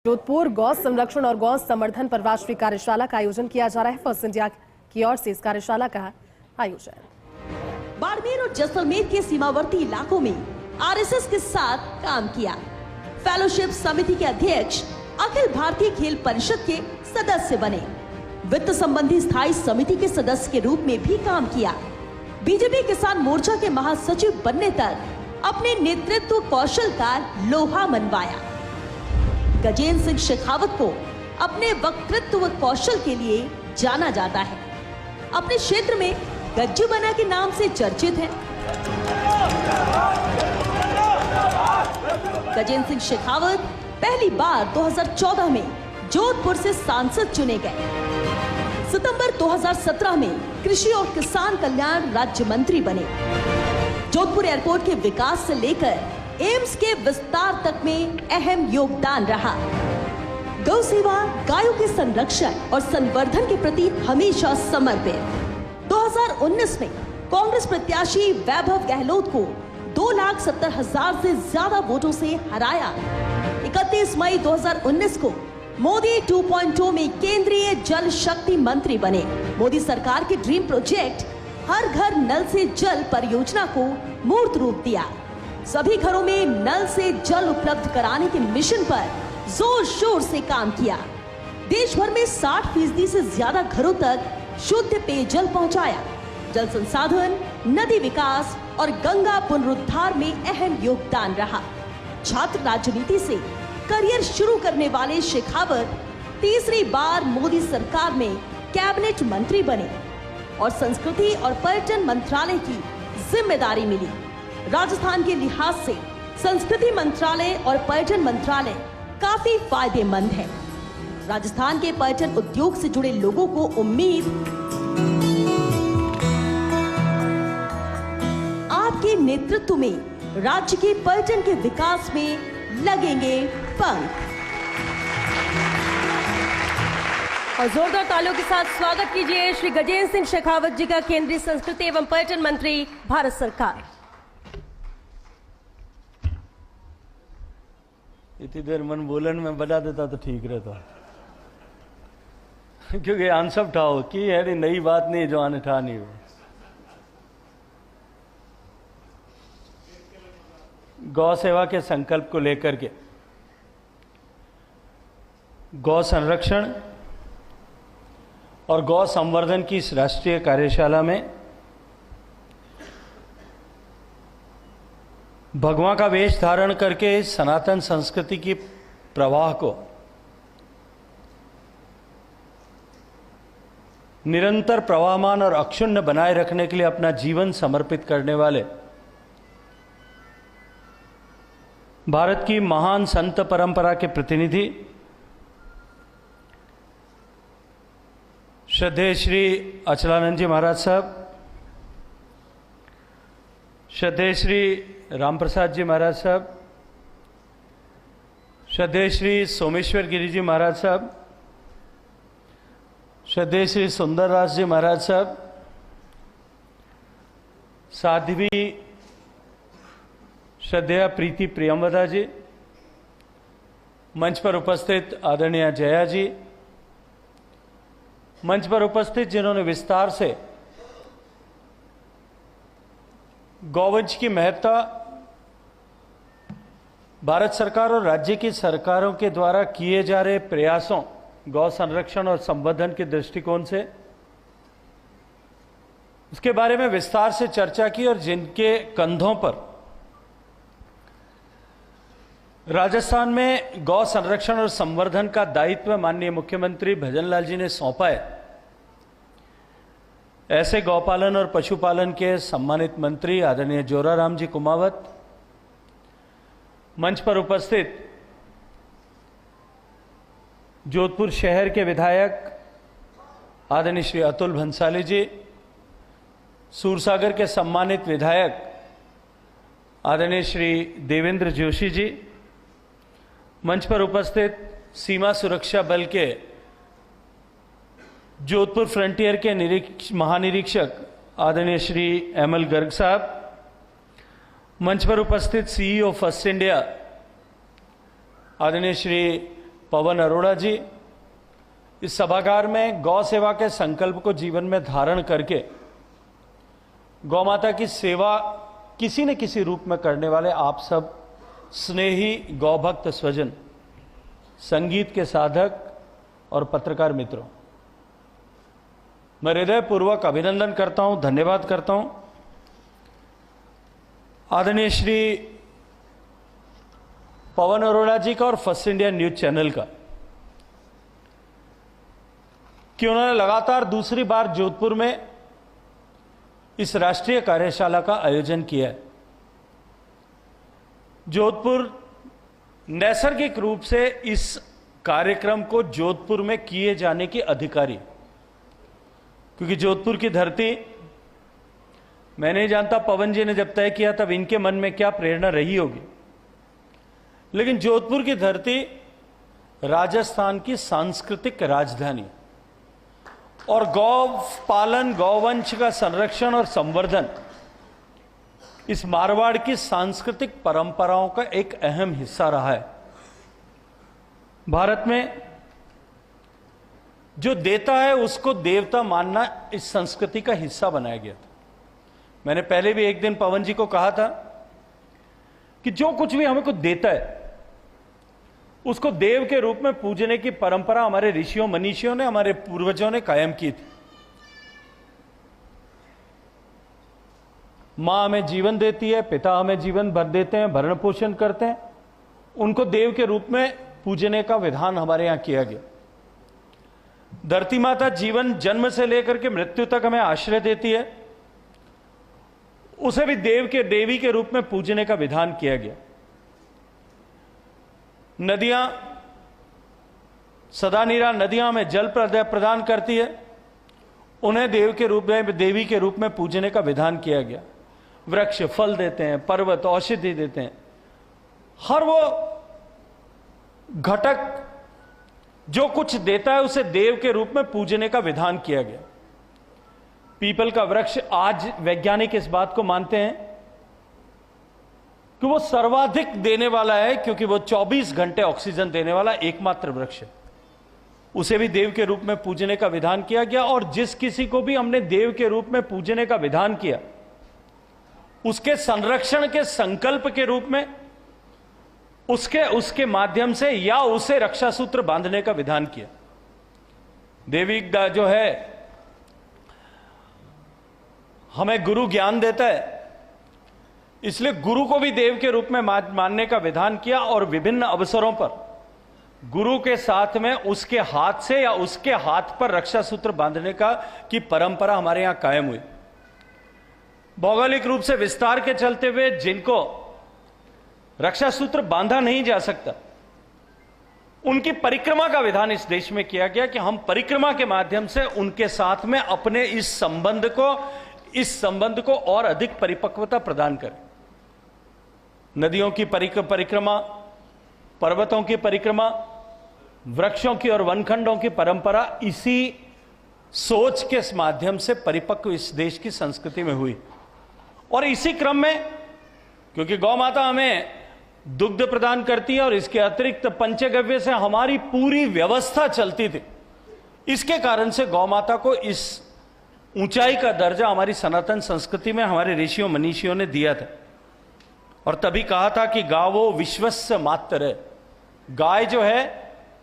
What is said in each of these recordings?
जोधपुर गौ संरक्षण और गौ संवर्धन पर राष्ट्रीय कार्यशाला का आयोजन किया जा रहा है। फर्स्ट इंडिया की ओर से इस कार्यशाला का आयोजन बाड़मेर और जैसलमेर के सीमावर्ती इलाकों में आरएसएस के साथ काम किया। फेलोशिप समिति के अध्यक्ष अखिल भारतीय खेल परिषद के सदस्य बने। वित्त संबंधी स्थायी समिति के सदस्य के रूप में भी काम किया। बीजेपी किसान मोर्चा के महासचिव बनने तक अपने नेतृत्व कौशल का लोहा मनवाया। गजेंद्र सिंह शेखावत को अपने वक्तृत्व कौशल के लिए जाना जाता है। अपने क्षेत्र में गज्जू बना के नाम से चर्चित है। गजेंद्र सिंह शेखावत पहली बार 2014 में जोधपुर से सांसद चुने गए। सितंबर 2017 में कृषि और किसान कल्याण राज्य मंत्री बने। जोधपुर एयरपोर्ट के विकास से लेकर एम्स के विस्तार तक में अहम योगदान रहा। गौ सेवा, गायों के संरक्षण और संवर्धन के प्रति हमेशा समर्पित। 2019 में कांग्रेस प्रत्याशी वैभव गहलोत को 2,70,000 से ज्यादा वोटों से हराया। 31 मई 2019 को मोदी 2.0 में केंद्रीय जल शक्ति मंत्री बने। मोदी सरकार के ड्रीम प्रोजेक्ट हर घर नल से जल परियोजना को मूर्त रूप दिया। सभी घरों में नल से जल उपलब्ध कराने के मिशन पर जोर शोर से काम किया। देश भर में 60% से ज्यादा घरों तक शुद्ध पेयजल पहुंचाया। जल संसाधन, नदी विकास और गंगा पुनरुद्धार में अहम योगदान रहा। छात्र राजनीति से करियर शुरू करने वाले शेखावत तीसरी बार मोदी सरकार में कैबिनेट मंत्री बने और संस्कृति और पर्यटन मंत्रालय की जिम्मेदारी मिली। राजस्थान के लिहाज से संस्कृति मंत्रालय और पर्यटन मंत्रालय काफी फायदेमंद है। राजस्थान के पर्यटन उद्योग से जुड़े लोगों को उम्मीद आपके नेतृत्व में राज्य के पर्यटन के विकास में लगेंगे पंख। और जोरदार तालियों के साथ स्वागत कीजिए श्री गजेंद्र सिंह शेखावत जी का, केंद्रीय संस्कृति एवं पर्यटन मंत्री, भारत सरकार। इतनी देर मन बोलन में बजा देता तो ठीक रहता, क्योंकि आंसर उठाओ कि है नई बात नहीं जो आने ठा नहीं हो। गौ सेवा के संकल्प को लेकर के गौ संरक्षण और गौ संवर्धन की इस राष्ट्रीय कार्यशाला में भगवान का वेश धारण करके सनातन संस्कृति की प्रवाह को निरंतर प्रवाहमान और अक्षुण्ण बनाए रखने के लिए अपना जीवन समर्पित करने वाले भारत की महान संत परंपरा के प्रतिनिधि श्रद्धेय श्री अचलानंद जी महाराज साहब, श्रद्धेय श्री राम प्रसाद जी महाराज साहब, श्रद्धेय श्री सोमेश्वर गिरी जी महाराज साहब, श्रद्धेय श्री सुंदरदास जी महाराज साहब, साध्वी श्रद्धेय प्रीति प्रियमवदा जी, मंच पर उपस्थित आदरणीय जया जी, मंच पर उपस्थित जिन्होंने विस्तार से गौवंश की महत्ता भारत सरकार और राज्य की सरकारों के द्वारा किए जा रहे प्रयासों, गौ संरक्षण और संवर्धन के दृष्टिकोण से उसके बारे में विस्तार से चर्चा की और जिनके कंधों पर राजस्थान में गौ संरक्षण और संवर्धन का दायित्व माननीय मुख्यमंत्री भजनलाल जी ने सौंपा है, ऐसे गौपालन और पशुपालन के सम्मानित मंत्री आदरणीय जोराराम जी कुमावत, मंच पर उपस्थित जोधपुर शहर के विधायक आदरणीय श्री अतुल भंसाली जी, सूरसागर के सम्मानित विधायक आदरणीय श्री देवेंद्र जोशी जी, मंच पर उपस्थित सीमा सुरक्षा बल के जोधपुर फ्रंटियर के महानिरीक्षक आदरणीय श्री एमएल गर्ग साहब, मंच पर उपस्थित सीईओ फर्स्ट इंडिया आदरणीय श्री पवन अरोड़ा जी इस सभागार में गौ सेवा के संकल्प को जीवन में धारण करके गौ माता की सेवा किसी न किसी रूप में करने वाले आप सब स्नेही गौ भक्त स्वजन, संगीत के साधक और पत्रकार मित्रों, मैं हृदयपूर्वक अभिनंदन करता हूं, धन्यवाद करता हूं आदरणीय श्री पवन अरोड़ा जी का और फर्स्ट इंडिया न्यूज चैनल का कि उन्होंने लगातार दूसरी बार जोधपुर में इस राष्ट्रीय कार्यशाला का आयोजन किया है। जोधपुर नैसर्गिक रूप से इस कार्यक्रम को जोधपुर में किए जाने की अधिकारी, क्योंकि जोधपुर की धरती, मैं नहीं जानता पवन जी ने जब तय किया तब इनके मन में क्या प्रेरणा रही होगी, लेकिन जोधपुर की धरती राजस्थान की सांस्कृतिक राजधानी और गौ पालन, गौवंश का संरक्षण और संवर्धन इस मारवाड़ की सांस्कृतिक परंपराओं का एक अहम हिस्सा रहा है। भारत में जो देता है उसको देवता मानना इस संस्कृति का हिस्सा बनाया गया था। मैंने पहले भी एक दिन पवन जी को कहा था कि जो कुछ भी हमें कुछ देता है उसको देव के रूप में पूजने की परंपरा हमारे ऋषियों मनीषियों ने, हमारे पूर्वजों ने कायम की थी। मां हमें जीवन देती है, पिता हमें जीवन भर देते हैं, भरण पोषण करते हैं, उनको देव के रूप में पूजने का विधान हमारे यहां किया गया। धरती माता जीवन जन्म से लेकर के मृत्यु तक हमें आश्रय देती है, उसे भी देव के देवी के रूप में पूजने का विधान किया गया। नदियां, सदा नीरा नदियां हमें जल प्रदान करती है, उन्हें देव के रूप में, देवी के रूप में पूजने का विधान किया गया। वृक्ष फल देते हैं, पर्वत औषधि देते हैं, हर वो घटक जो कुछ देता है उसे देव के रूप में पूजने का विधान किया गया। पीपल का वृक्ष, आज वैज्ञानिक इस बात को मानते हैं कि वो सर्वाधिक देने वाला है, क्योंकि वो 24 घंटे ऑक्सीजन देने वाला एकमात्र वृक्ष है। उसे भी देव के रूप में पूजने का विधान किया गया। और जिस किसी को भी हमने देव के रूप में पूजने का विधान किया, उसके संरक्षण के संकल्प के रूप में उसके माध्यम से या उसे रक्षा सूत्र बांधने का विधान किया। देवी जो है हमें गुरु ज्ञान देता है, इसलिए गुरु को भी देव के रूप में मानने का विधान किया। और विभिन्न अवसरों पर गुरु के साथ में उसके हाथ से या उसके हाथ पर रक्षा सूत्र बांधने की परंपरा हमारे यहां कायम हुई। भौगोलिक रूप से विस्तार के चलते हुए जिनको रक्षा सूत्र बांधा नहीं जा सकता, उनकी परिक्रमा का विधान इस देश में किया गया कि हम परिक्रमा के माध्यम से उनके साथ में अपने इस संबंध को और अधिक परिपक्वता प्रदान करें। नदियों की परिक्रमा, पर्वतों की परिक्रमा, वृक्षों की और वनखंडों की परंपरा इसी सोच के माध्यम से परिपक्व इस देश की संस्कृति में हुई। और इसी क्रम में, क्योंकि गौ माता हमें दुग्ध प्रदान करती है और इसके अतिरिक्त पंचगव्य से हमारी पूरी व्यवस्था चलती थी, इसके कारण से गौ माता को इस ऊंचाई का दर्जा हमारी सनातन संस्कृति में हमारे ऋषियों मनीषियों ने दिया था। और तभी कहा था कि गावो विश्वस्य मातर है, गाय जो है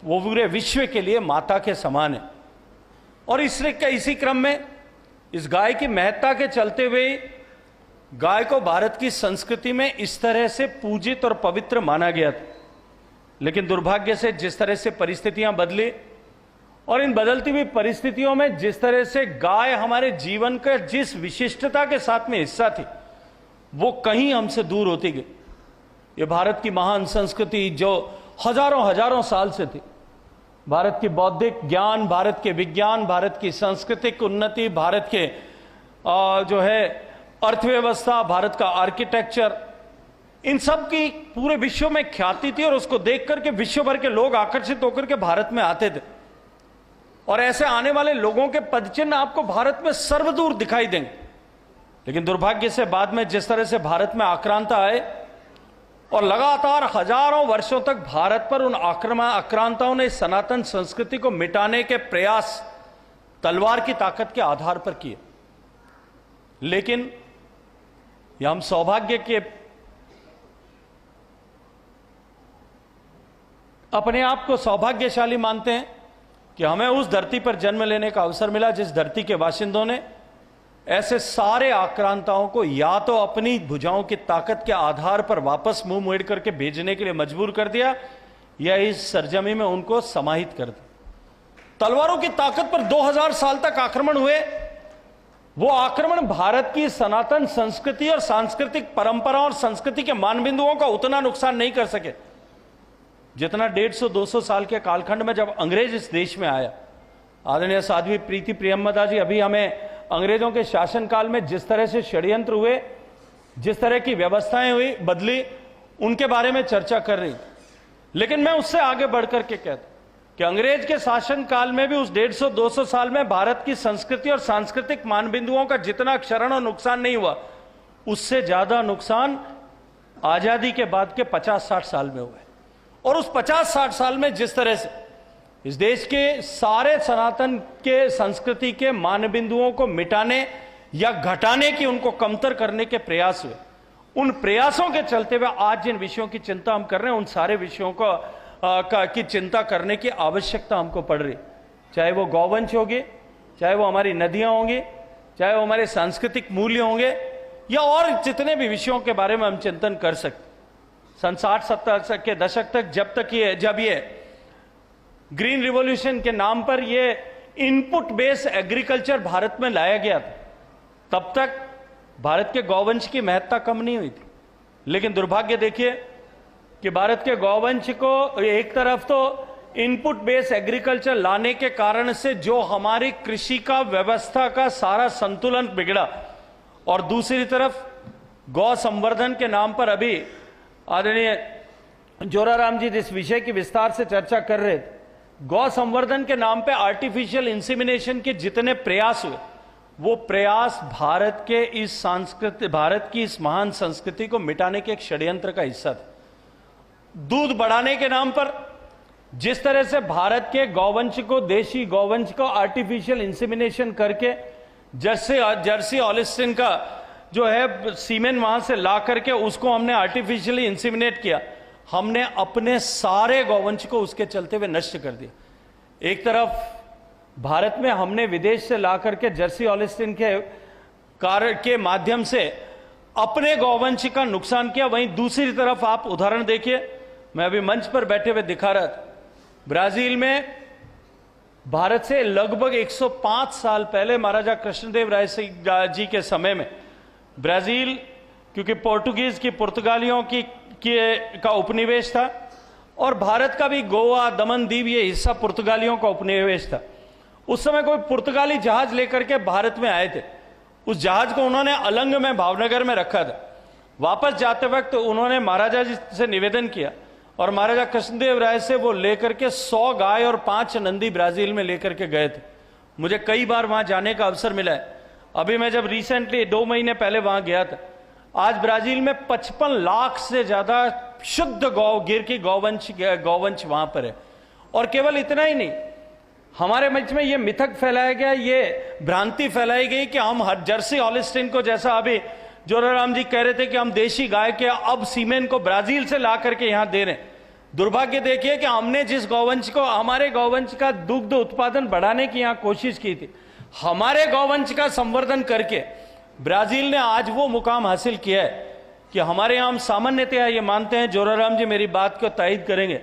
वो पूरे विश्व के लिए माता के समान है। और इसी क्रम में इस गाय की महत्ता के चलते हुए गाय को भारत की संस्कृति में इस तरह से पूजित और पवित्र माना गया था। लेकिन दुर्भाग्य से जिस तरह से परिस्थितियां बदली और इन बदलती हुई परिस्थितियों में जिस तरह से गाय हमारे जीवन का जिस विशिष्टता के साथ में हिस्सा थी, वो कहीं हमसे दूर होती गई। ये भारत की महान संस्कृति जो हजारों साल से थी, भारत की बौद्धिक ज्ञान, भारत के विज्ञान, भारत की सांस्कृतिक उन्नति, भारत के जो है अर्थव्यवस्था, भारत का आर्किटेक्चर, इन सब की पूरे विश्व में ख्याति थी। और उसको देख करके विश्व भर के लोग आकर्षित होकर के भारत में आते थे। और ऐसे आने वाले लोगों के पदचिन्ह आपको भारत में सर्वदूर दिखाई देंगे। लेकिन दुर्भाग्य से बाद में जिस तरह से भारत में आक्रांता आए, और लगातार हजारों वर्षों तक भारत पर उन आक्रांताओं ने सनातन संस्कृति को मिटाने के प्रयास तलवार की ताकत के आधार पर किए। लेकिन यह हम सौभाग्य के अपने आप को सौभाग्यशाली मानते हैं कि हमें उस धरती पर जन्म लेने का अवसर मिला जिस धरती के बाशिंदों ने ऐसे सारे आक्रांताओं को या तो अपनी भुजाओं की ताकत के आधार पर वापस मुंह मोड़ करके भेजने के लिए मजबूर कर दिया या इस सरजमी में उनको समाहित कर दिया। तलवारों की ताकत पर 2000 साल तक आक्रमण हुए। वो आक्रमण भारत की सनातन संस्कृति और सांस्कृतिक परंपरा और संस्कृति के मानबिंदुओं का उतना नुकसान नहीं कर सके जितना 150-200 साल के कालखंड में जब अंग्रेज इस देश में आया। आदरणीय साध्वी प्रीति प्रियमदा जी अभी हमें अंग्रेजों के शासनकाल में जिस तरह से षड्यंत्र हुए, जिस तरह की व्यवस्थाएं हुई बदली, उनके बारे में चर्चा कर रही। लेकिन मैं उससे आगे बढ़कर के कहता कि अंग्रेज के शासनकाल में भी उस 150-200 साल में भारत की संस्कृति और सांस्कृतिक मानबिंदुओं का जितना क्षरण और नुकसान नहीं हुआ, उससे ज्यादा नुकसान आजादी के बाद के 50-60 साल में हुआ। और उस 50-60 साल में जिस तरह से इस देश के सारे सनातन के संस्कृति के मानबिंदुओं को मिटाने या घटाने की, उनको कमतर करने के प्रयास हुए, उन प्रयासों के चलते हुए आज जिन विषयों की चिंता हम कर रहे हैं, उन सारे विषयों की चिंता करने की आवश्यकता हमको पड़ रही। चाहे वो गौवंश होगी, चाहे वो हमारी नदियां होंगी, चाहे वो हमारे सांस्कृतिक मूल्य होंगे, या और जितने भी विषयों के बारे में हम चिंतन कर सकते। सन 60-70 के दशक तक जब ये ग्रीन रिवॉल्यूशन के नाम पर ये इनपुट बेस्ड एग्रीकल्चर भारत में लाया गया था, तब तक भारत के गौवंश की महत्ता कम नहीं हुई थी। लेकिन दुर्भाग्य देखिए कि भारत के गौवंश को एक तरफ तो इनपुट बेस्ड एग्रीकल्चर लाने के कारण से जो हमारी कृषि का व्यवस्था का सारा संतुलन बिगड़ा, और दूसरी तरफ गौ संवर्धन के नाम पर अभी आदरणीय जोराराम जी जिस विषय की विस्तार से चर्चा कर रहे थे, गौ संवर्धन के नाम पे आर्टिफिशियल इंसेमिनेशन के जितने प्रयास हुए, वो प्रयास भारत की इस महान संस्कृति को मिटाने के एक षड्यंत्र का हिस्सा था। दूध बढ़ाने के नाम पर जिस तरह से भारत के गौवंश को, देशी गौवंश को आर्टिफिशियल इंसेमिनेशन करके जर्सी हॉलिस्टीन का जो है सीमेन वहां से ला करके उसको हमने आर्टिफिशियली इंसेमिनेट किया, हमने अपने सारे गौवंश को उसके चलते हुए नष्ट कर दिया। एक तरफ भारत में हमने विदेश से ला करके जर्सी हॉलिस्टीन के माध्यम से अपने गौवंश का नुकसान किया, वहीं दूसरी तरफ आप उदाहरण देखिए, मैं अभी मंच पर बैठे हुए दिखा रहा था, ब्राजील में भारत से लगभग 105 साल पहले महाराजा कृष्णदेव राय जी के समय में ब्राजील, क्योंकि पोर्टुगीज की पुर्तगालियों का उपनिवेश था और भारत का भी गोवा, दमन दीव ये हिस्सा पुर्तगालियों का उपनिवेश था। उस समय कोई पुर्तगाली जहाज लेकर के भारत में आए थे, उस जहाज को उन्होंने अलंग में भावनगर में रखा था। वापस जाते वक्त उन्होंने महाराजा जी से निवेदन किया और महाराजा कृष्णदेव राय से वो लेकर के 100 गाय और 5 नंदी ब्राजील में लेकर के गए थे। मुझे कई बार वहां जाने का अवसर मिला है। अभी मैं जब रिसेंटली 2 महीने पहले वहां गया था, आज ब्राजील में 55 लाख से ज्यादा शुद्ध गिर की गौवंश वहां पर है। और केवल इतना ही नहीं, हमारे मंच में ये मिथक फैलाया गया, ये भ्रांति फैलाई गई कि हम जर्सी हॉलिस्टीन को, जैसा अभी जोराराम जी कह रहे थे कि हम देशी गाय के अब सीमेन को ब्राजील से ला करके यहां दे रहे हैं। दुर्भाग्य देखिए कि हमने जिस गौवंश को, हमारे गौवंश का दुग्ध उत्पादन बढ़ाने की यहां कोशिश की थी, हमारे गौवंश का संवर्धन करके ब्राजील ने आज वो मुकाम हासिल किया है कि हमारे यहां हम सामान्यतया ये मानते हैं, जोराराम जी मेरी बात को तायद करेंगे,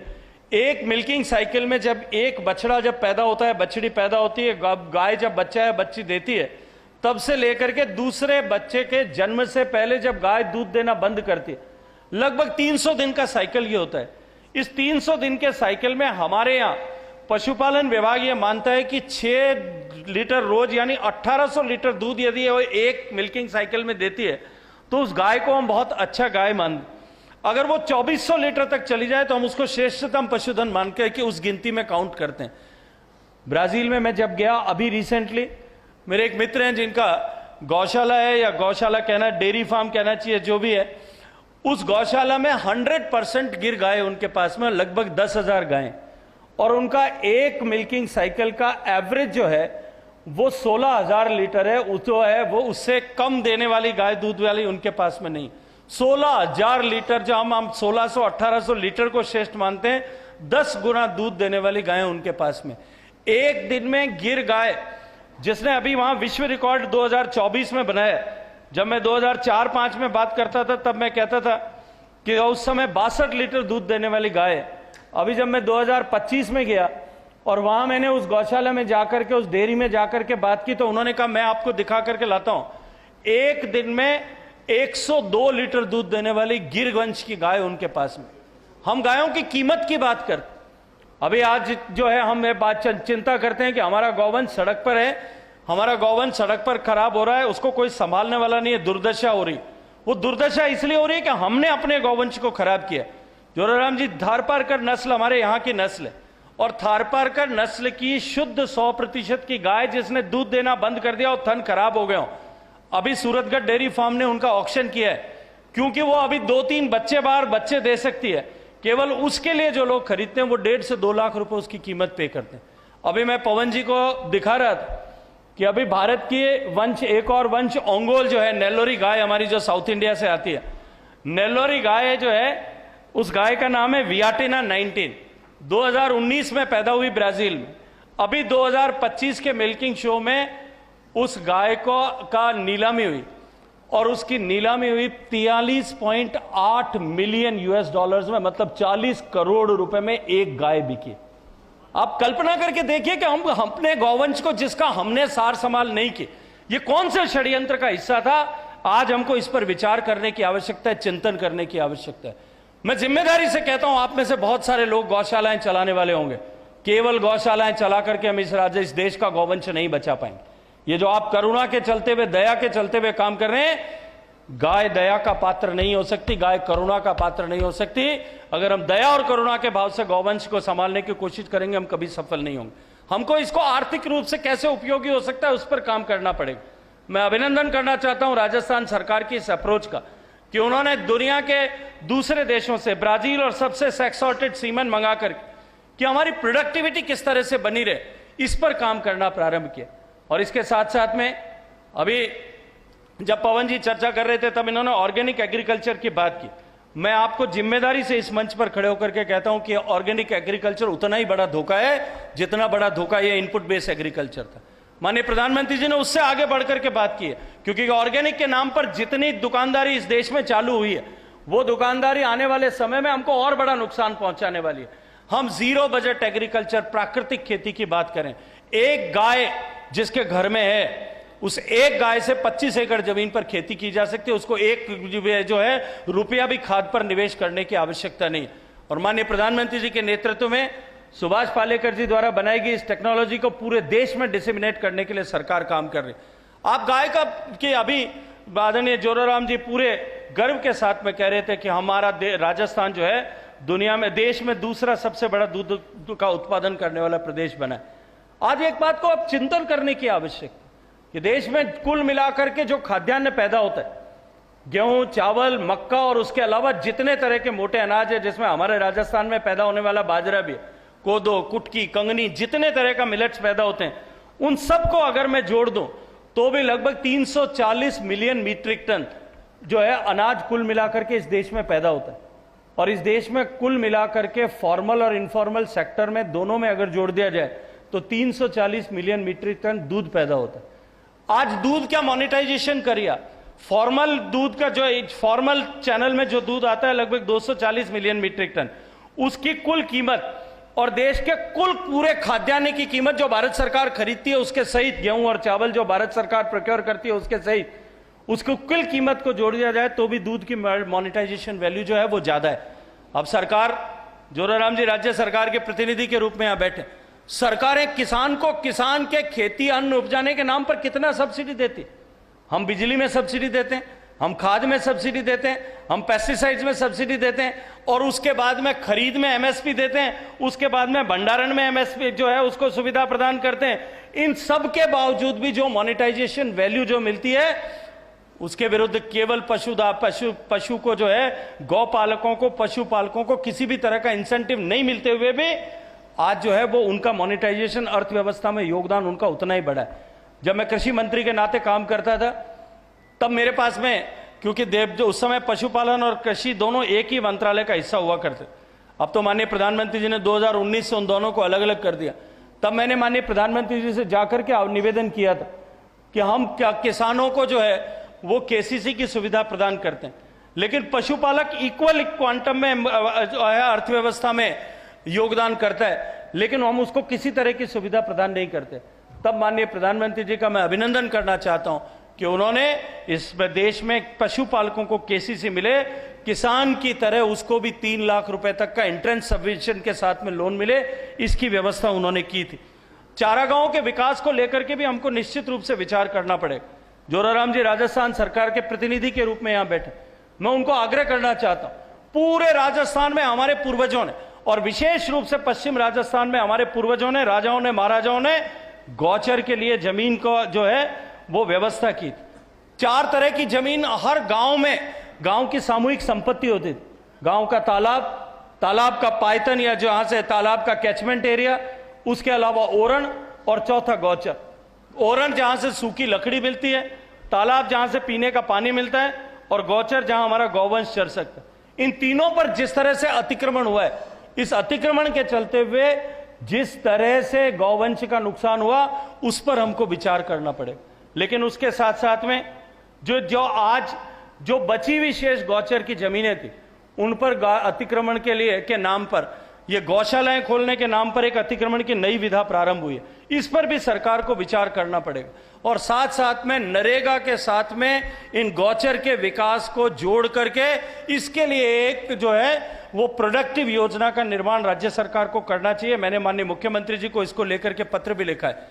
एक मिल्किंग साइकिल में जब एक बछड़ा जब पैदा होता है, बछड़ी पैदा होती है, गाय जब बच्चा है बच्ची देती है, तब से लेकर के दूसरे बच्चे के जन्म से पहले जब गाय दूध देना बंद करती है, लगभग 300 दिन का साइकिल ये होता है। इस 300 दिन के साइकिल में हमारे यहाँ पशुपालन विभाग ये मानता है कि 6 लीटर रोज यानी 1800 लीटर दूध यदि वो एक मिल्किंग साइकिल में देती है तो उस गाय को हम बहुत अच्छा गाय मानते। अगर वो 2400 लीटर तक चली जाए तो हम उसको श्रेष्ठतम पशुधन मान के कि उस गिनती में काउंट करते हैं। ब्राजील में मैं जब गया अभी रिसेंटली, मेरे एक मित्र हैं जिनका गौशाला है, या गौशाला कहना, डेयरी फार्म कहना चाहिए, जो भी है, उस गौशाला में 100% गिर गाय उनके पास में, लगभग 10,000 गायें, और उनका एक मिल्किंग साइकिल का एवरेज जो है वो 16,000 लीटर है। जो है वो उससे कम देने वाली गाय दूध वाली उनके पास में नहीं। 16,000 लीटर, जो हम 1600-1800 लीटर को श्रेष्ठ मानते हैं, 10 गुना दूध देने वाली गायें उनके पास में। एक दिन में गिर गाय, जिसने अभी वहां विश्व रिकॉर्ड 2024 में बनाया। जब मैं 2004-5 में बात करता था तब मैं कहता था कि उस समय 62 लीटर दूध देने वाली गाय है। अभी जब मैं 2025 में गया और वहां मैंने उस गौशाला में जाकर के, उस डेयरी में जाकर के बात की, तो उन्होंने कहा मैं आपको दिखा करके लाता हूं, एक दिन में 102 लीटर दूध देने वाली गिर वंश की गाय उनके पास में। हम गायों की कीमत की बात करते, अभी आज जो है हम ये बात चिंता करते हैं कि हमारा गौवंश सड़क पर है, हमारा गौवंश सड़क पर खराब हो रहा है, उसको कोई संभालने वाला नहीं है, दुर्दशा हो रही। वो दुर्दशा इसलिए हो रही है कि हमने अपने गौवंश को खराब किया। जोराराम जी, थारपारकर नस्ल हमारे यहाँ की नस्ल है, और थारपारकर नस्ल की शुद्ध 100% की गाय जिसने दूध देना बंद कर दिया और थन खराब हो गया। अभी सूरतगढ़ डेयरी फार्म ने उनका ऑक्शन किया है, क्योंकि वो अभी 2-3 बच्चे दे सकती है। केवल उसके लिए जो लोग खरीदते हैं वो 1.5 से 2 लाख रुपए उसकी कीमत पे करते हैं। अभी मैं पवन जी को दिखा रहा था कि अभी भारत की वंश, एक और वंश ओंगोल जो है, नेल्लोरी गाय हमारी जो साउथ इंडिया से आती है, नेल्लोरी गाय जो है, उस गाय का नाम है वियाटिना 19। 2019 में पैदा हुई ब्राजील में। अभी 2025 के मिल्किंग शो में उस गाय का नीलामी हुई, और उसकी नीलामी हुई 43.8 मिलियन US$ में, मतलब 40 करोड़ रुपए में एक गाय बिकी। आप कल्पना करके देखिए कि हम अपने गौवंश को, जिसका हमने सार संभाल नहीं की, ये कौन से षड्यंत्र का हिस्सा था। आज हमको इस पर विचार करने की आवश्यकता है, चिंतन करने की आवश्यकता है। मैं जिम्मेदारी से कहता हूं, आप में से बहुत सारे लोग गौशालाएं चलाने वाले होंगे। केवल गौशालाएं चला करके हम इस देश का गौवंश नहीं बचा पाएंगे। ये जो आप करुणा के चलते हुए, दया के चलते हुए काम कर रहे हैं, गाय दया का पात्र नहीं हो सकती, गाय करुणा का पात्र नहीं हो सकती। अगर हम दया और करुणा के भाव से गौवंश को संभालने की कोशिश करेंगे, हम कभी सफल नहीं होंगे। हमको इसको आर्थिक रूप से कैसे उपयोगी हो सकता है, उस पर काम करना पड़ेगा। मैं अभिनंदन करना चाहता हूं राजस्थान सरकार की इस अप्रोच का, कि उन्होंने दुनिया के दूसरे देशों से, ब्राजील और सबसे सेक्सॉर्टेड सीमन मंगा कर, कि हमारी प्रोडक्टिविटी किस तरह से बनी रहे, इस पर काम करना प्रारंभ किया। और इसके साथ साथ में अभी जब पवन जी चर्चा कर रहे थे तब इन्होंने ऑर्गेनिक एग्रीकल्चर की बात की। मैं आपको जिम्मेदारी से इस मंच पर खड़े होकर के कहता हूं कि ऑर्गेनिक एग्रीकल्चर उतना ही बड़ा धोखा है जितना बड़ा धोखा ये इनपुट बेस्ड एग्रीकल्चर था। माननीय प्रधानमंत्री जी ने उससे आगे बढ़कर के बात की है, क्योंकि ऑर्गेनिक के नाम पर जितनी दुकानदारी इस देश में चालू हुई है, वो दुकानदारी आने वाले समय में हमको और बड़ा नुकसान पहुंचाने वाली है। हम जीरो बजट एग्रीकल्चर, प्राकृतिक खेती की बात करें, एक गाय जिसके घर में है, उस एक गाय से 25 एकड़ जमीन पर खेती की जा सकती है। उसको एक जो है रुपया भी खाद पर निवेश करने की आवश्यकता नहीं। और माननीय प्रधानमंत्री जी के नेतृत्व में सुभाष पालेकर जी द्वारा बनाई गई इस टेक्नोलॉजी को पूरे देश में डिसेमिनेट करने के लिए सरकार काम कर रही है। आप गाय का कि अभी आदरणीय जोराराम जी पूरे गर्व के साथ में कह रहे थे कि हमारा राजस्थान जो है दुनिया में, देश में दूसरा सबसे बड़ा दूध का उत्पादन करने वाला प्रदेश बना है। आज एक बात को अब चिंतन करने की आवश्यकता कि देश में कुल मिलाकर के जो खाद्यान्न पैदा होता है, गेहूं, चावल, मक्का और उसके अलावा जितने तरह के मोटे अनाज है, जिसमें हमारे राजस्थान में पैदा होने वाला बाजरा भी है, कोदो, कुटकी, कंगनी, जितने तरह का मिलेट्स पैदा होते हैं, उन सबको अगर मैं जोड़ दूं तो भी लगभग 340 मिलियन मीट्रिक टन जो है अनाज कुल मिलाकर के इस देश में पैदा होता है। और इस देश में कुल मिलाकर के फॉर्मल और इनफॉर्मल सेक्टर में, दोनों में अगर जोड़ दिया जाए तो 340 मिलियन मीट्रिक टन दूध पैदा होता है। आज दूध क्या मोनेटाइजेशन करिए, फॉर्मल दूध का जो फॉर्मल चैनल में जो दूध आता है लगभग 240 मिलियन मीट्रिक टन, उसकी कुल कीमत और देश के कुल पूरे खाद्यान्न की कीमत जो भारत सरकार खरीदती है उसके सहित, गेहूं और चावल जो भारत सरकार प्रोक्योर करती है उसके सहित, उसको कुल कीमत को जोड़ दिया जाए तो भी दूध की मोनेटाइजेशन वैल्यू जो है वो ज्यादा है। अब सरकार, जोराराम जी राज्य सरकार के प्रतिनिधि के रूप में यहां बैठे, सरकारें किसान को, किसान के खेती अन्न उपजाने के नाम पर कितना सब्सिडी देती। हम बिजली में सब्सिडी देते हैं, हम खाद में सब्सिडी देते हैं, हम पेस्टिसाइड्स में सब्सिडी देते हैं, और उसके बाद में खरीद में एमएसपी देते हैं, उसके बाद में भंडारण में एमएसपी जो है उसको सुविधा प्रदान करते हैं। इन सब के बावजूद भी जो मोनेटाइजेशन वैल्यू जो मिलती है उसके विरुद्ध केवल पशु को जो है गौपालकों को, पशुपालकों को किसी भी तरह का इंसेंटिव नहीं मिलते हुए भी आज जो है वो उनका मोनेटाइजेशन, अर्थव्यवस्था में योगदान उनका उतना ही बड़ा है। जब मैं कृषि मंत्री के नाते काम करता था तब मेरे पास में, क्योंकि जो उस समय पशुपालन और कृषि दोनों एक ही मंत्रालय का हिस्सा हुआ करते, अब तो माननीय प्रधानमंत्री जी ने 2019 से उन दोनों को अलग अलग कर दिया। तब मैंने माननीय प्रधानमंत्री जी से जाकर के निवेदन किया था कि हम क्या किसानों को जो है वो केसीसी की सुविधा प्रदान करते हैं, लेकिन पशुपालक इक्वल क्वांटम में अर्थव्यवस्था में योगदान करता है, लेकिन हम उसको किसी तरह की सुविधा प्रदान नहीं करते। तब माननीय प्रधानमंत्री जी का मैं अभिनंदन करना चाहता हूं कि उन्होंने इस देश में पशुपालकों को केसीसी मिले, किसान की तरह उसको भी 3 लाख रुपए तक का एंट्रेंस सब्वेंशन के साथ में लोन मिले, इसकी व्यवस्था उन्होंने की थी। चारागाहों के विकास को लेकर के भी हमको निश्चित रूप से विचार करना पड़ेगा। जोराराम जी राजस्थान सरकार के प्रतिनिधि के रूप में यहां बैठे, मैं उनको आग्रह करना चाहता हूं, पूरे राजस्थान में हमारे पूर्वजों ने, और विशेष रूप से पश्चिम राजस्थान में हमारे पूर्वजों ने, राजाओं ने, महाराजाओं ने गौचर के लिए जमीन को जो है वो व्यवस्था की थी। 4 तरह की जमीन हर गांव में, गांव की सामूहिक संपत्ति होती थी। गांव का तालाब, तालाब का पायतन या जहां से तालाब का कैचमेंट एरिया, उसके अलावा ओरण, और चौथा गौचर। ओरण जहां से सूखी लकड़ी मिलती है, तालाब जहां से पीने का पानी मिलता है, और गौचर जहां हमारा गौवंश चर सकता है। इन तीनों पर जिस तरह से अतिक्रमण हुआ है, इस अतिक्रमण के चलते हुए जिस तरह से गौवंश का नुकसान हुआ, उस पर हमको विचार करना पड़ेगा। लेकिन उसके साथ साथ में जो आज जो बची हुई शेष गौचर की जमीनें थी, उन पर अतिक्रमण के लिए के नाम पर, ये गौशालाएं खोलने के नाम पर एक अतिक्रमण की नई विधा प्रारंभ हुई है। इस पर भी सरकार को विचार करना पड़ेगा, और साथ साथ में नरेगा के साथ में इन गौचर के विकास को जोड़ करके इसके लिए एक जो है वो प्रोडक्टिव योजना का निर्माण राज्य सरकार को करना चाहिए। मैंने माननीय मुख्यमंत्री जी को इसको लेकर के पत्र भी लिखा है,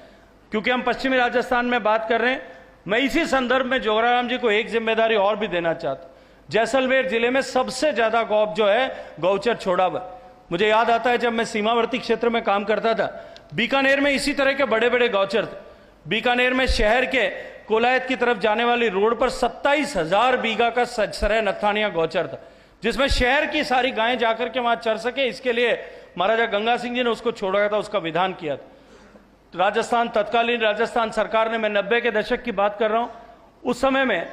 क्योंकि हम पश्चिमी राजस्थान में बात कर रहे हैं। मैं इसी संदर्भ में जोराराम जी को एक जिम्मेदारी और भी देना चाहता हूं। जैसलमेर जिले में सबसे ज्यादा गौचर छोड़ा हुआ। मुझे याद आता है जब मैं सीमावर्ती क्षेत्र में काम करता था, बीकानेर में इसी तरह के बड़े बड़े गौचर थे। बीकानेर में शहर के कोलायत की तरफ जाने वाली रोड पर 27,000 बीघा का सरय नथानिया गौचर था, जिसमें शहर की सारी गायें जाकर के वहां चर सके, इसके लिए महाराजा गंगा सिंह जी ने उसको छोड़ा था, उसका विधान किया था। राजस्थान, तत्कालीन राजस्थान सरकार ने, मैं 90 के दशक की बात कर रहा हूं, उस समय में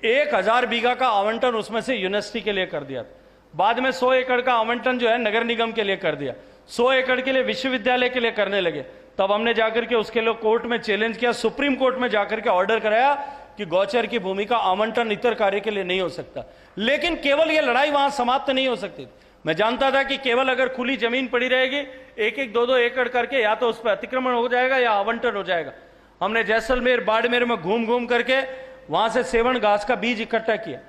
1000 बीघा का आवंटन उसमें से यूनिवर्सिटी के लिए कर दिया था। बाद में 100 एकड़ का आवंटन जो है नगर निगम के लिए कर दिया, 100 एकड़ के लिए विश्वविद्यालय के लिए करने लगे। तब हमने जाकर के उसके लिए कोर्ट में चैलेंज किया, सुप्रीम कोर्ट में जाकर के ऑर्डर कराया कि गौचर की भूमि का आवंटन इतर कार्य के लिए नहीं हो सकता। लेकिन केवल यह लड़ाई वहां समाप्त नहीं हो सकती। मैं जानता था कि केवल अगर खुली जमीन पड़ी रहेगी, 1-1, 2-2 एकड़ करके, या तो उस पर अतिक्रमण हो जाएगा या आवंटन हो जाएगा। हमने जैसलमेर, बाड़मेर में घूम घूम करके वहां से सेवण घास का बीज इकट्ठा किया,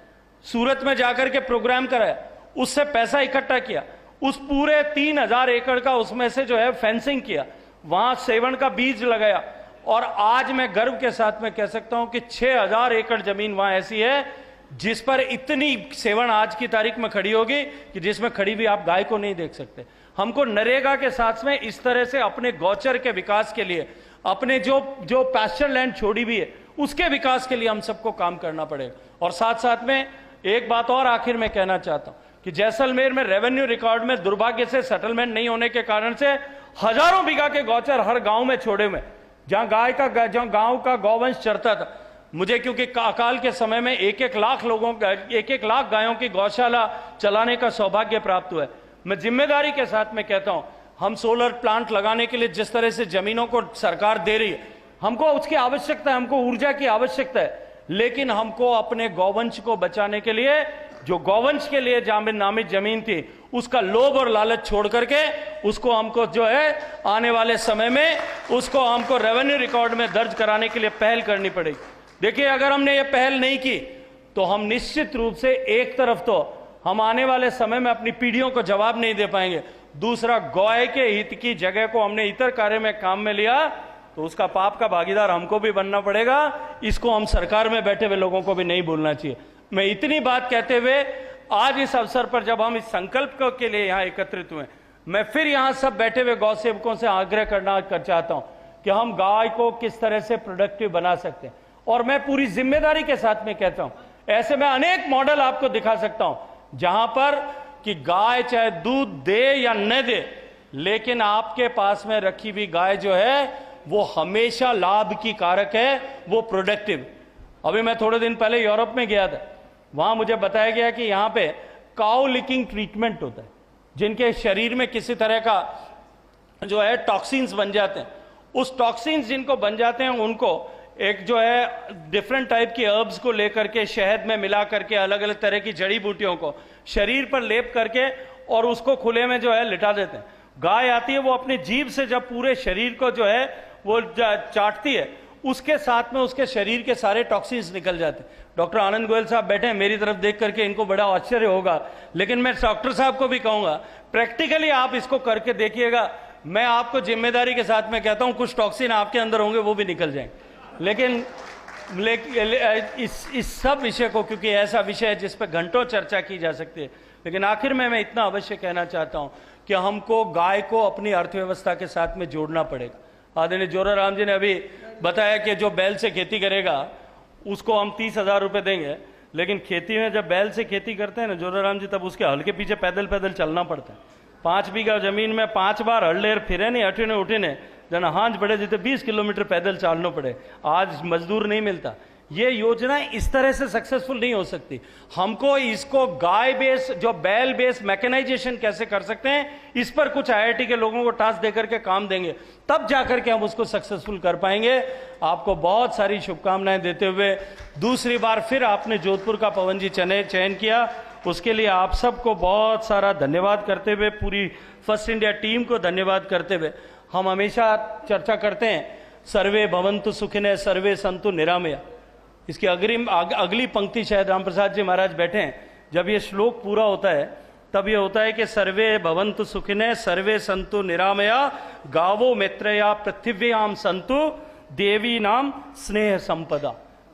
सूरत में जाकर के प्रोग्राम कराया, उससे पैसा इकट्ठा किया, उस पूरे 3000 एकड़ का उसमें से जो है फेंसिंग किया, वहां सेवण का बीज लगाया, और आज मैं गर्व के साथ में कह सकता हूं कि 6000 एकड़ जमीन वहां ऐसी है जिस पर इतनी सेवण आज की तारीख में खड़ी होगी कि जिसमें खड़ी भी आप गाय को नहीं देख सकते। हमको नरेगा के साथ में इस तरह से अपने गौचर के विकास के लिए, अपने जो पैस्चर लैंड छोड़ी भी है उसके विकास के लिए हम सबको काम करना पड़ेगा। और साथ साथ में एक बात और आखिर में कहना चाहता हूं कि जैसलमेर में रेवेन्यू रिकॉर्ड में दुर्भाग्य से सेटलमेंट नहीं होने के कारण से हजारों बीघा के गौचर हर गांव में छोड़े हुए, जहां गांव का गौवंश चरता था। मुझे क्योंकि अकाल के समय में 1-1 लाख लोगों का 1-1 लाख गायों की गौशाला चलाने का सौभाग्य प्राप्त हुआ है। मैं जिम्मेदारी के साथ में कहता हूं, हम सोलर प्लांट लगाने के लिए जिस तरह से जमीनों को सरकार दे रही है, हमको उसकी आवश्यकता है, हमको ऊर्जा की आवश्यकता है, लेकिन हमको अपने गौवंश को बचाने के लिए, जो गौवंश के लिए नामित जमीन थी, उसका लोभ और लालच छोड़ करके उसको हमको जो है आने वाले समय में उसको हमको रेवेन्यू रिकॉर्ड में दर्ज कराने के लिए पहल करनी पड़ेगी। देखिए, अगर हमने ये पहल नहीं की तो हम निश्चित रूप से एक तरफ तो हम आने वाले समय में अपनी पीढ़ियों को जवाब नहीं दे पाएंगे, दूसरा गाय के हित की जगह को हमने इतर कार्य में काम में लिया तो उसका पाप का भागीदार हमको भी बनना पड़ेगा। इसको हम सरकार में बैठे हुए लोगों को भी नहीं भूलना चाहिए। मैं इतनी बात कहते हुए आज इस अवसर पर जब हम इस संकल्प के लिए यहां एकत्रित हुए, मैं फिर यहां सब बैठे हुए गौ सेवकों से आग्रह करना चाहता हूं कि हम गाय को किस तरह से प्रोडक्टिव बना सकते हैं। और मैं पूरी जिम्मेदारी के साथ में कहता हूं, ऐसे मैं अनेक मॉडल आपको दिखा सकता हूं जहां पर कि गाय चाहे दूध दे या न दे, लेकिन आपके पास में रखी हुई गाय जो है वो हमेशा लाभ की कारक है, वो प्रोडक्टिव। अभी मैं थोड़े दिन पहले यूरोप में गया था, वहां मुझे बताया गया कि यहां पे काउ लिकिंग ट्रीटमेंट होता है, जिनके शरीर में किसी तरह का जो है टॉक्सिन्स बन जाते हैं। उस टॉक्सिन्स जिनको बन जाते हैं उनको एक जो है डिफरेंट टाइप की हर्ब्स को लेकर के शहद में मिला करके अलग अलग तरह की जड़ी बूटियों को शरीर पर लेप करके और उसको खुले में जो है लिटा देते हैं। गाय आती है, वो अपनी जीभ से जब पूरे शरीर को जो है वो चाटती है, उसके साथ में उसके शरीर के सारे टॉक्सिन्स निकल जाते हैं। डॉक्टर आनंद गोयल साहब बैठे हैं, मेरी तरफ देख करके इनको बड़ा आश्चर्य होगा, लेकिन मैं डॉक्टर साहब को भी कहूंगा प्रैक्टिकली आप इसको करके देखिएगा। मैं आपको जिम्मेदारी के साथ में कहता हूं, कुछ टॉक्सिन आपके अंदर होंगे वो भी निकल जाएंगे। लेकिन इस सब विषय को, क्योंकि ऐसा विषय है जिस पर घंटों चर्चा की जा सकती है, लेकिन आखिर में मैं इतना अवश्य कहना चाहता हूं कि हमको गाय को अपनी अर्थव्यवस्था के साथ में जोड़ना पड़ेगा। आदरणीय जोराराम जी ने अभी बताया कि जो बैल से खेती करेगा उसको हम 30,000 रुपये देंगे, लेकिन खेती में जब बैल से खेती करते हैं ना जोराराम जी, तब उसके हल के पीछे पैदल पैदल चलना पड़ता है। 5 बीघा जमीन में 5 बार हल लेर फिरे नहीं, अठिने उठिने जना हांज बढ़े जितने 20 किलोमीटर पैदल चलना पड़े, आज मजदूर नहीं मिलता। ये योजना इस तरह से सक्सेसफुल नहीं हो सकती। हमको इसको गाय बेस, जो बैल बेस मैकेनाइजेशन कैसे कर सकते हैं, इस पर कुछ IIT के लोगों को टास्क देकर के काम देंगे, तब जाकर के हम उसको सक्सेसफुल कर पाएंगे। आपको बहुत सारी शुभकामनाएं देते हुए दूसरी बार फिर आपने जोधपुर का पवन जी चयन किया, उसके लिए आप सबको बहुत सारा धन्यवाद करते हुए, पूरी फर्स्ट इंडिया टीम को धन्यवाद करते हुए, हम हमेशा चर्चा करते हैं सर्वे भवन्तु सुखिनः सर्वे सन्तु निरामया। इसकी अगली पंक्ति शायद राम प्रसाद जी महाराज बैठे हैं, जब ये श्लोक पूरा होता है तब ये होता है कि सर्वे भवन्तु सुखिनः सर्वे सन्तु निरामया गावो मैत्रेया पृथिव्याम सन्तु देवी नाम स्नेह संपदा।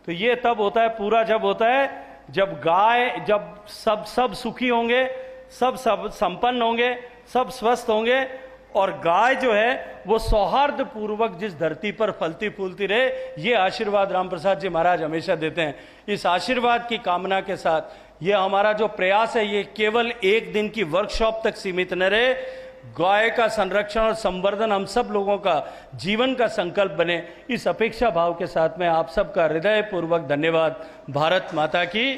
तो ये तब होता है, पूरा जब होता है जब गाय, जब सब सुखी होंगे, सब संपन्न होंगे, सब स्वस्थ होंगे, और गाय जो है वो सौहार्द पूर्वक जिस धरती पर फलती फूलती रहे, ये आशीर्वाद राम प्रसाद जी महाराज हमेशा देते हैं। इस आशीर्वाद की कामना के साथ ये हमारा जो प्रयास है, ये केवल एक दिन की वर्कशॉप तक सीमित न रहे। गाय का संरक्षण और संवर्धन हम सब लोगों का जीवन का संकल्प बने, इस अपेक्षा भाव के साथ में आप सबका हृदयपूर्वक धन्यवाद। भारत माता की